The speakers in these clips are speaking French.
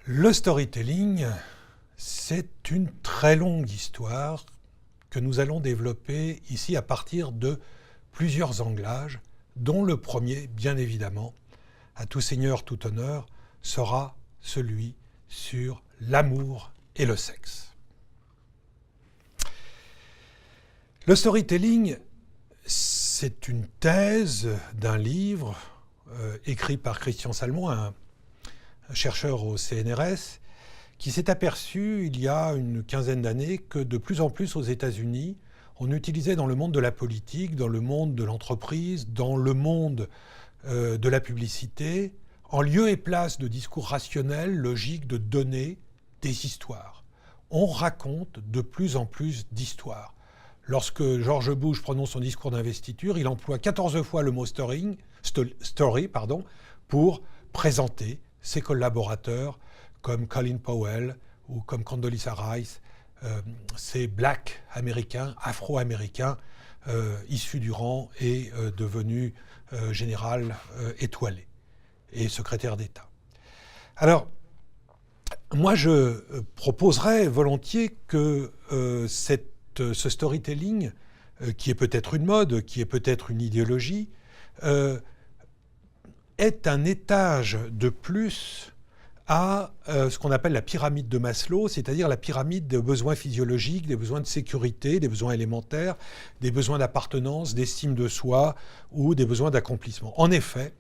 Le storytelling, c'est une très longue histoire que nous allons développer ici à partir de plusieurs anglages, dont le premier, bien évidemment, à tout seigneur, tout honneur, sera celui sur l'amour et le sexe. Le storytelling, c'est une thèse d'un livre écrit par Christian Salmon, un chercheur au CNRS, qui s'est aperçu il y a une quinzaine d'années que de plus en plus aux États-Unis, on utilisait dans le monde de la politique, dans le monde de l'entreprise, dans le monde de la publicité, en lieu et place de discours rationnels, logiques, de données, des histoires. On raconte de plus en plus d'histoires. Lorsque George Bush prononce son discours d'investiture, il emploie 14 fois le mot story pour présenter ses collaborateurs comme Colin Powell ou comme Condoleezza Rice, ces blacks américains, afro-américains, issus du rang et devenus général étoilé et secrétaire d'État. Alors, moi je proposerais volontiers que ce storytelling, qui est peut-être une mode, qui est peut-être une idéologie, est un étage de plus à ce qu'on appelle la pyramide de Maslow, c'est-à-dire la pyramide des besoins physiologiques, des besoins de sécurité, des besoins élémentaires, des besoins d'appartenance, d'estime de soi ou des besoins d'accomplissement. En effet,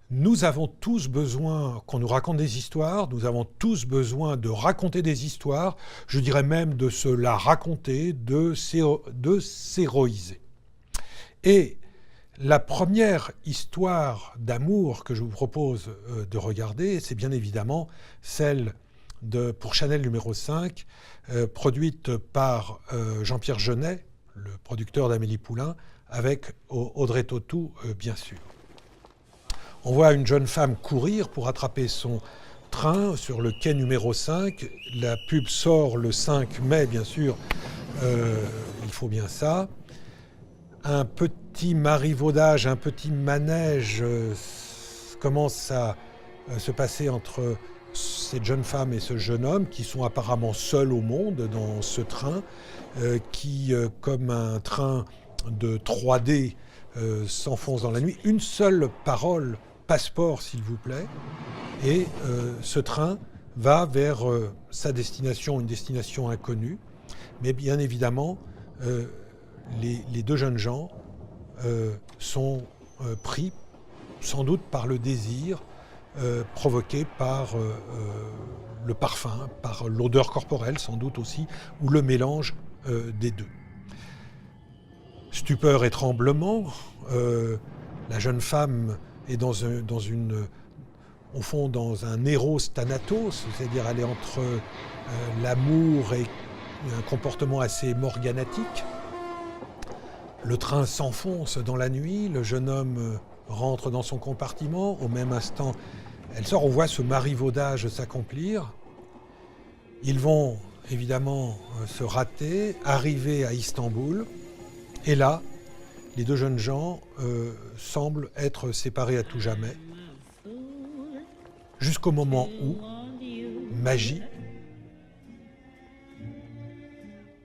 nous avons tous besoin qu'on nous raconte des histoires, nous avons tous besoin de raconter des histoires, je dirais même de se la raconter, de s'héroïser. Et la première histoire d'amour que je vous propose de regarder, c'est bien évidemment celle pour Chanel numéro 5, produite par Jean-Pierre Jeunet, le producteur d'Amélie Poulain, avec Audrey Tautou, bien sûr. On voit une jeune femme courir pour attraper son train sur le quai numéro 5. La pub sort le 5 mai, bien sûr, il faut bien ça. Un petit marivaudage, un petit manège commence à se passer entre cette jeune femme et ce jeune homme qui sont apparemment seuls au monde dans ce train qui, comme un train de 3D, s'enfonce dans la nuit. Une seule parole, passeport s'il vous plaît, et ce train va vers sa destination, une destination inconnue, mais bien évidemment les deux jeunes gens sont pris sans doute par le désir provoqué par le parfum, par l'odeur corporelle sans doute aussi, ou le mélange des deux. Stupeur et tremblement, la jeune femme est au fond dans un éros thanatos, c'est-à-dire elle est entre l'amour et un comportement assez morganatique. Le train s'enfonce dans la nuit, le jeune homme rentre dans son compartiment, au même instant, elle sort, on voit ce marivaudage s'accomplir. Ils vont évidemment se rater, arriver à Istanbul, et là, les deux jeunes gens semblent être séparés à tout jamais, jusqu'au moment où, magie,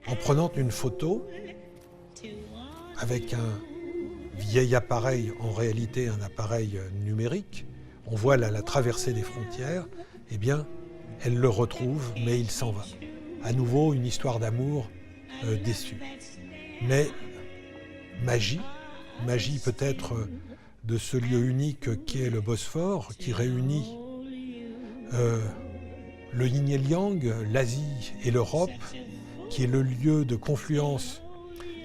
en prenant une photo, avec un vieil appareil, en réalité un appareil numérique, on voit la traversée des frontières, eh bien, elle le retrouve, mais il s'en va. À nouveau, une histoire d'amour déçue. Mais magie peut-être de ce lieu unique qui est le Bosphore, qui réunit le yin et le yang, l'Asie et l'Europe, qui est le lieu de confluence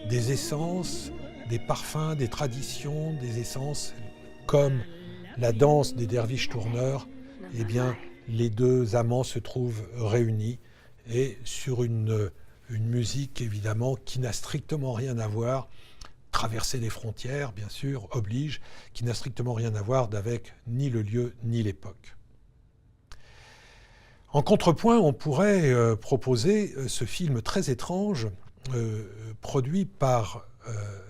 des essences, des parfums, des traditions, des essences, comme la danse des derviches tourneurs, eh bien, les deux amants se trouvent réunis et sur une musique, évidemment, qui n'a strictement rien à voir, traverser des frontières, bien sûr, oblige, qui n'a strictement rien à voir avec ni le lieu ni l'époque. En contrepoint, on pourrait proposer ce film très étrange, produit par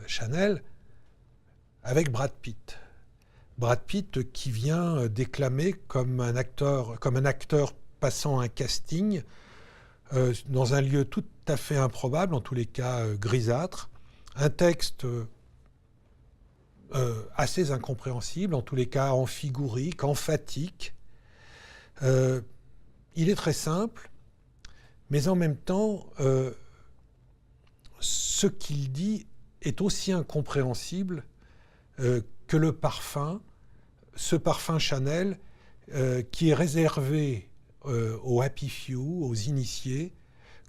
Chanel avec Brad Pitt. Brad Pitt qui vient déclamer comme un acteur passant un casting dans un lieu tout à fait improbable, en tous les cas grisâtre, un texte assez incompréhensible, en tous les cas amphigorique, emphatique. Il est très simple, mais en même temps, ce qu'il dit est aussi incompréhensible que le parfum, ce parfum Chanel qui est réservé aux happy few, aux initiés,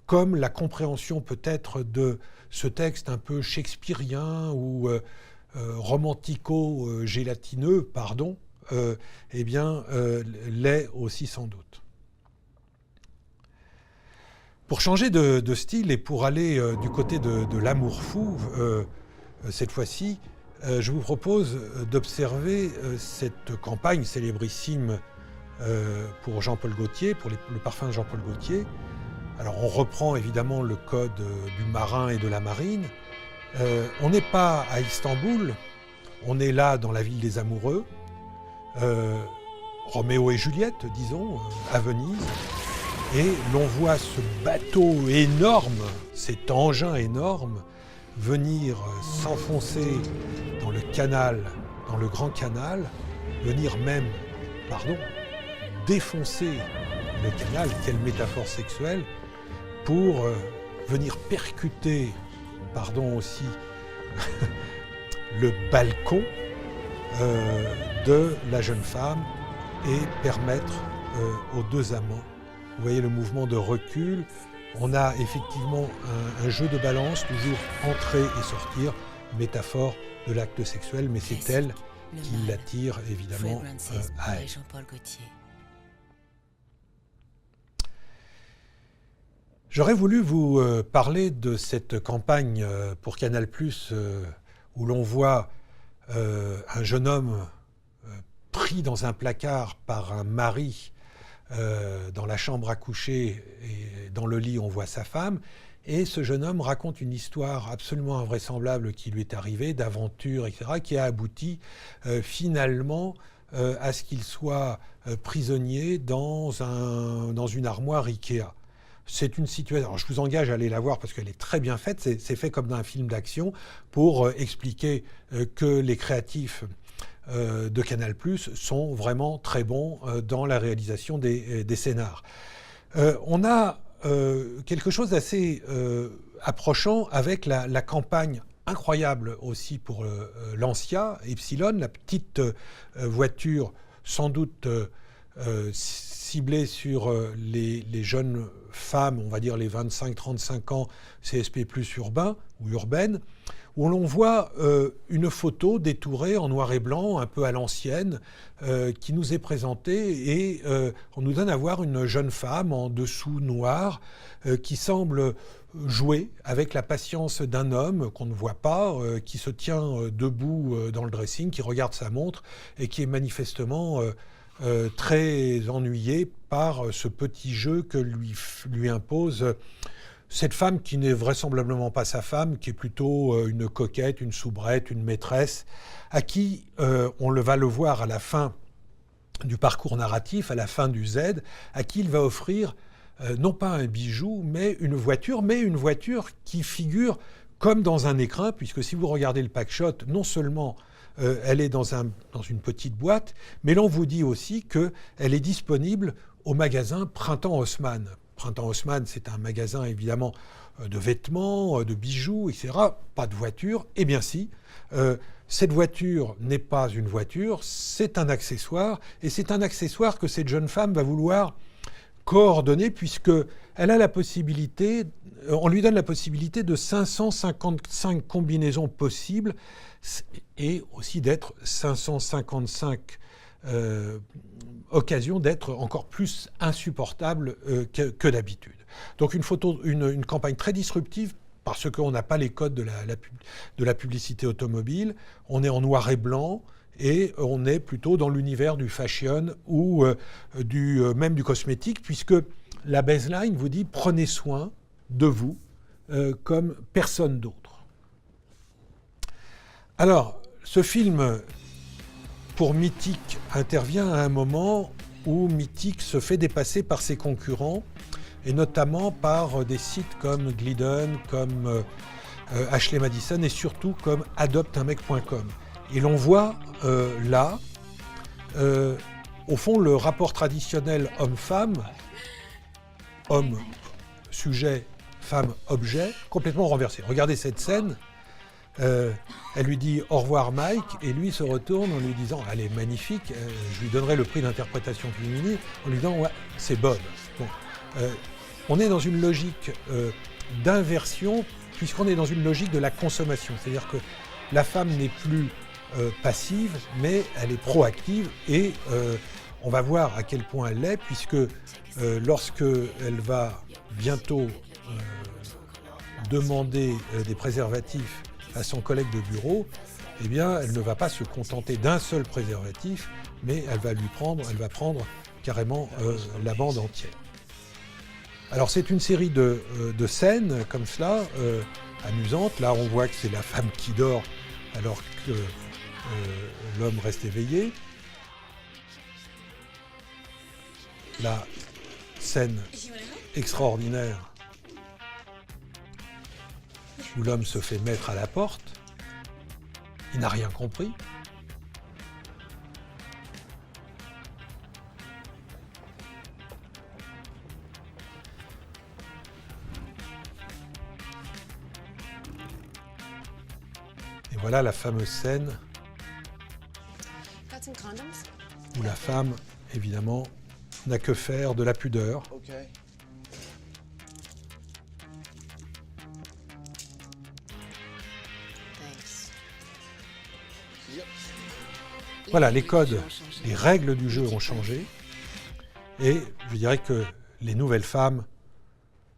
comme la compréhension peut-être de ce texte un peu shakespearien ou romantico-gélatineux, pardon, eh bien, l'est aussi sans doute. Pour changer de style et pour aller du côté de l'amour fou, cette fois-ci, je vous propose d'observer cette campagne célébrissime pour Jean-Paul Gaultier, pour le parfum de Jean-Paul Gaultier. Alors on reprend évidemment le code du marin et de la marine. On n'est pas à Istanbul, on est là dans la ville des amoureux, Roméo et Juliette, disons, à Venise. Et l'on voit ce bateau énorme, cet engin énorme, venir s'enfoncer dans le canal, dans le grand canal, venir même, défoncer le canal, quelle métaphore sexuelle, pour venir percuter, aussi, le balcon de la jeune femme et permettre aux deux amants. Vous voyez le mouvement de recul. On a effectivement un jeu de balance, toujours entrer et sortir, métaphore de l'acte sexuel, mais c'est elle qui l'attire évidemment à elle. J'aurais voulu vous parler de cette campagne pour Canal+, où l'on voit un jeune homme pris dans un placard par un mari dans la chambre à coucher, et dans le lit on voit sa femme, et ce jeune homme raconte une histoire absolument invraisemblable qui lui est arrivée, d'aventure, etc., qui a abouti finalement à ce qu'il soit prisonnier dans une armoire Ikea. C'est une situation, alors je vous engage à aller la voir parce qu'elle est très bien faite, c'est fait comme dans un film d'action pour expliquer que les créatifs de Canal+ sont vraiment très bons dans la réalisation des scénars. On a quelque chose d'assez approchant avec la campagne incroyable aussi pour Lancia Epsilon, la petite voiture sans doute ciblée sur les jeunes femmes, on va dire les 25-35 ans, CSP+ urbains ou urbaines, où l'on voit une photo détourée en noir et blanc, un peu à l'ancienne, qui nous est présentée, et on nous donne à voir une jeune femme en dessous noir qui semble jouer avec la patience d'un homme qu'on ne voit pas, qui se tient debout dans le dressing, qui regarde sa montre et qui est manifestement très ennuyé par ce petit jeu que lui impose cette femme qui n'est vraisemblablement pas sa femme, qui est plutôt une coquette, une soubrette, une maîtresse, à qui on va le voir à la fin du parcours narratif, à la fin du Z, à qui il va offrir non pas un bijou, mais une voiture qui figure comme dans un écrin, puisque si vous regardez le packshot, non seulement elle est dans une petite boîte, mais l'on vous dit aussi qu'elle est disponible au magasin Printemps Haussmann. Printemps Haussmann, c'est un magasin évidemment de vêtements, de bijoux, etc. Pas de voiture. Eh bien si, cette voiture n'est pas une voiture, c'est un accessoire. Et c'est un accessoire que cette jeune femme va vouloir coordonner, puisqu'elle a la possibilité, on lui donne la possibilité de 555 combinaisons possibles, et aussi d'être 555 occasion d'être encore plus insupportable que d'habitude. Donc une campagne très disruptive parce qu'on n'a pas les codes de la publicité automobile, on est en noir et blanc et on est plutôt dans l'univers du fashion ou même du cosmétique, puisque la baseline vous dit « prenez soin de vous comme personne d'autre ». Alors, ce film pour Mythique intervient à un moment où Mythic se fait dépasser par ses concurrents, et notamment par des sites comme Glidden, comme Ashley Madison, et surtout comme adopteunmec.com. Et l'on voit là, au fond, le rapport traditionnel homme-femme, homme-sujet, femme-objet, complètement renversé. Regardez cette scène. Elle lui dit au revoir Mike, et lui se retourne en lui disant elle est magnifique, je lui donnerai le prix d'interprétation féminine, en lui disant ouais, c'est Bob. Bon. On est dans une logique d'inversion, puisqu'on est dans une logique de la consommation. C'est-à-dire que la femme n'est plus passive, mais elle est proactive, et on va voir à quel point elle l'est, puisque lorsque elle va bientôt demander des préservatifs à son collègue de bureau, eh bien, elle ne va pas se contenter d'un seul préservatif, mais elle va prendre carrément la bande entière. Alors, c'est une série de scènes comme cela, amusantes. Là, on voit que c'est la femme qui dort alors que l'homme reste éveillé. La scène extraordinaire où l'homme se fait mettre à la porte, il n'a rien compris. Et voilà la fameuse scène où la femme, évidemment, n'a que faire de la pudeur. Okay. Voilà, les codes, les règles du jeu ont changé, et je dirais que les nouvelles femmes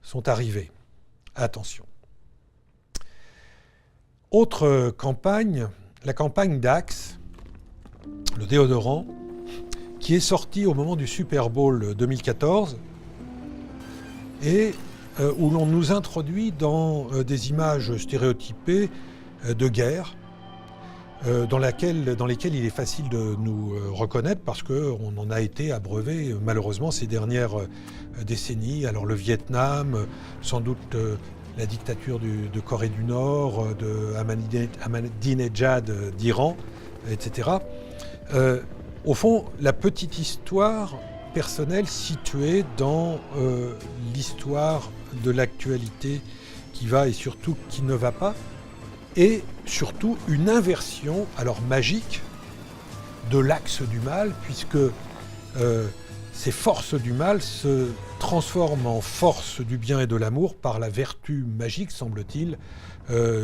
sont arrivées. Attention. Autre campagne, la campagne d'Axe, le déodorant, qui est sorti au moment du Super Bowl 2014, et où l'on nous introduit dans des images stéréotypées de guerre, dans lesquelles il est facile de nous reconnaître parce qu'on en a été abreuvé malheureusement ces dernières décennies. Alors le Vietnam, sans doute la dictature de Corée du Nord, de Ahmadinejad d'Iran, etc. Au fond, la petite histoire personnelle située dans l'histoire de l'actualité qui va et surtout qui ne va pas, et surtout une inversion, alors magique, de l'axe du mal, puisque ces forces du mal se transforment en forces du bien et de l'amour par la vertu magique, semble-t-il,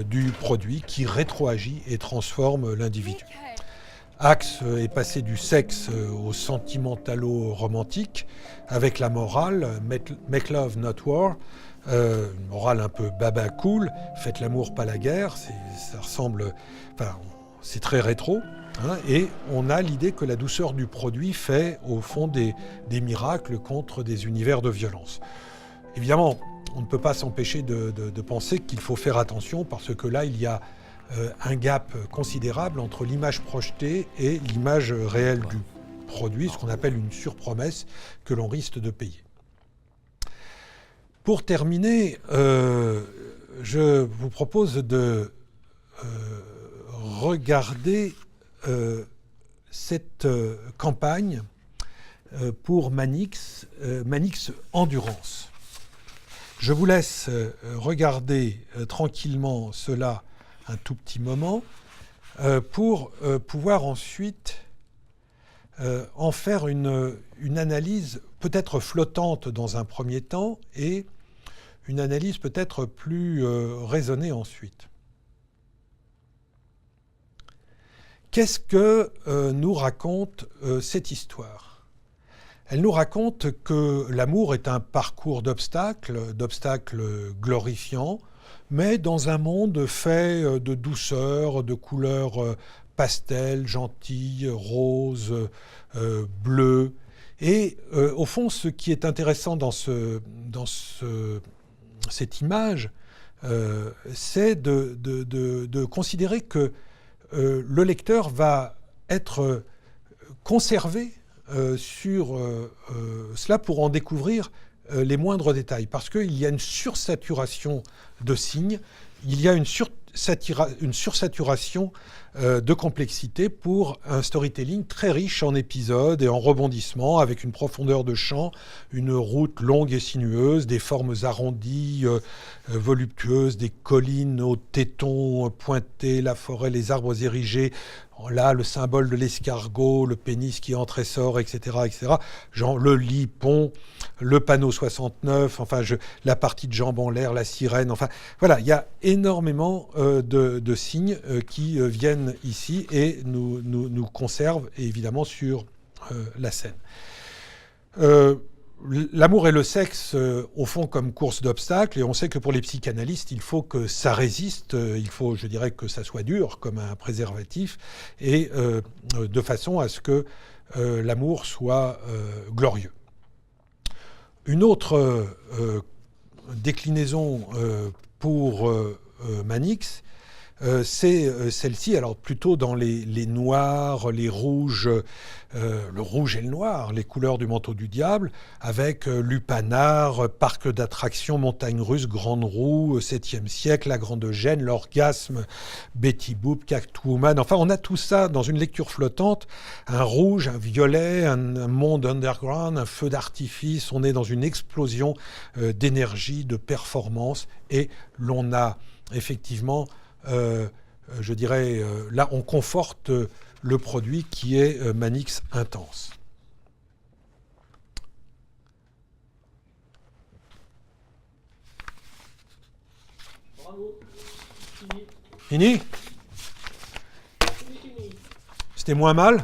du produit qui rétroagit et transforme l'individu. Axe est passé du sexe au sentimentalo-romantique, avec la morale « Make love, not war », une morale un peu baba cool, faites l'amour, pas la guerre, ça ressemble, enfin, c'est très rétro, hein, et on a l'idée que la douceur du produit fait au fond des miracles contre des univers de violence. Évidemment, on ne peut pas s'empêcher de penser qu'il faut faire attention parce que là, il y a un gap considérable entre l'image projetée et l'image réelle du produit, ce qu'on appelle une surpromesse que l'on risque de payer. Pour terminer, je vous propose de regarder cette campagne pour Manix, Manix Endurance. Je vous laisse regarder tranquillement cela un tout petit moment pour pouvoir ensuite en faire une analyse peut-être flottante dans un premier temps et une analyse peut-être plus raisonnée ensuite. Qu'est-ce que nous raconte cette histoire ? Elle nous raconte que l'amour est un parcours d'obstacles glorifiants, mais dans un monde fait de douceur, de couleurs pastel, gentilles, roses, bleues. Et au fond, ce qui est intéressant dans cette image, c'est de considérer que le lecteur va être conservé sur cela pour en découvrir les moindres détails, parce qu'il y a une sursaturation de signes, il y a une sursaturation de complexité pour un storytelling très riche en épisodes et en rebondissements, avec une profondeur de champ, une route longue et sinueuse, des formes arrondies, voluptueuses, des collines aux tétons pointés, la forêt, les arbres érigés. Là, le symbole de l'escargot, le pénis qui entre et sort, etc., etc. Genre le lit, pont, le panneau 69, enfin, la partie de jambes en l'air, la sirène, enfin, voilà, il y a énormément de signes qui viennent ici et nous conservent, évidemment, sur la scène. L'amour et le sexe, au fond, comme course d'obstacles, et on sait que pour les psychanalystes, il faut que ça résiste, il faut, je dirais, que ça soit dur, comme un préservatif, et de façon à ce que l'amour soit glorieux. Une autre déclinaison pour Manix, c'est celle-ci, alors plutôt dans les noirs, les rouges, le rouge et le noir, les couleurs du manteau du diable, avec lupanar, parc d'attractions, montagne russe, grande roue, 7e siècle, la grande gêne, l'orgasme, Betty Boop, Catwoman. Enfin, on a tout ça dans une lecture flottante, un rouge, un violet, un monde underground, un feu d'artifice. On est dans une explosion d'énergie, de performance, et l'on a effectivement... je dirais, là, on conforte le produit qui est Manix intense. Bravo. Fini. Fini ? C'était moins mal ?